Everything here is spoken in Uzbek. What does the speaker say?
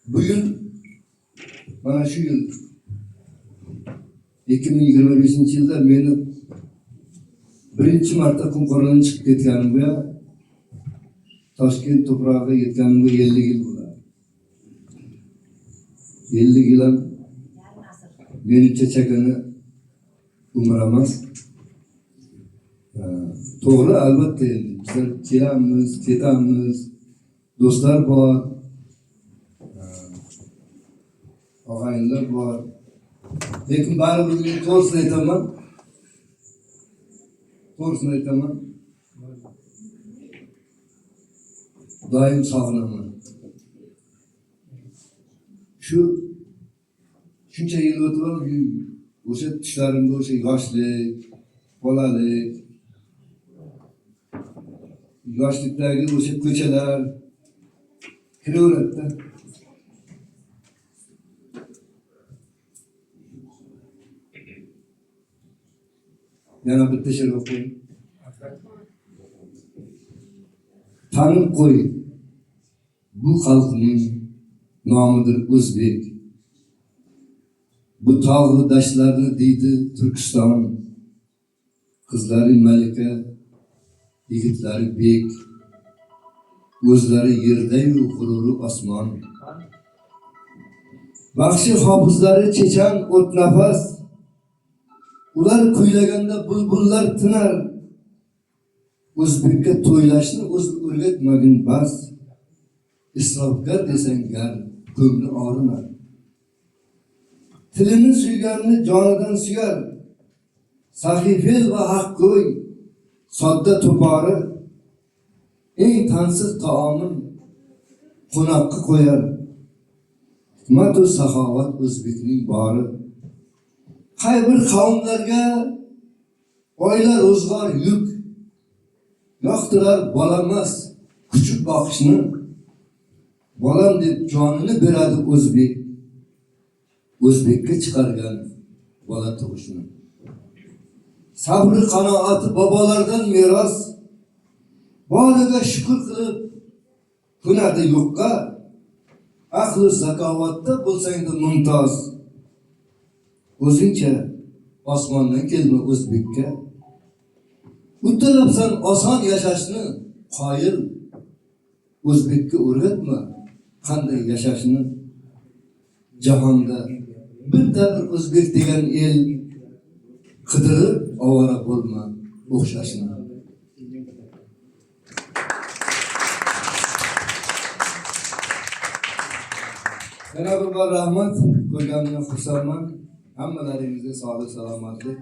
Bugün bana şu yıl 2025 yılda meni birinchi marta Qumqo'rg'ondan chiqib ketganimga, Toshkent to'prog'iga yetganimga 50 yil bo'ladi. 50 yil ham menimcha chakana umr emas. To'g'ri, albatta bizlar kelamiz, ketamiz, do'stlar bor, og'aynilar bor. Lekin baribir to'g'risini aytaman. Doim sog'inaman. Shuncha yil o'tib ham o'sha tushlarimda o'sha yoshlik, bolalik, yoshlikdagi o'sha ko'chalar kiraveradi-da. Yana bitta she'r o'qiyman. Tanib qo'y, bu xalqning nomidir o'zbek. Bu tog'li dashtlarni deydi Turkiston. Qizlari malika, yigitlari bek. O'zlari yerda-yu g'ururi osmon. Baxshi hofizlari chechan o't nafas. Ular kuylaganda bulbullar tinar. O'zbekka to'ylashni o'zi o'rgatmagin bas. Isrofgar desang gar, ko'ngli orinar. Tilini suyganni jonidan suyar. Sahifel va haqgo'y, sodda to'pori, eng tansiz taomin qo'noqqa qo'yar. Hikmat va saxovat o'zbekning bori. Qay bir qavmlarga oila ro'zg'or yuk, yoqtirar bolamas kuchuk boqishni. Bolam deb jonini beradi o'zbek. O'zbekka chiqargan bola tug'ishni. Sabri qanoati bobolardan meros. Boriga shukr qilib kunadi yo'qqa. Aqli zakovatda bo'lsang-da mumtoz. O'zingcha osmondan kelma o'zbekka. Uddalayapsan oson yashashni, qoyil. O'zbekka o'rgatma qanday yashashni. Jahonda bitta bir o'zbek degan el qidirib ovora bo'lma o'xshashni. Yana bir bor rahmat, ko'rganimdan xursandman. Hammalaringizga sog'lik, salomatlik.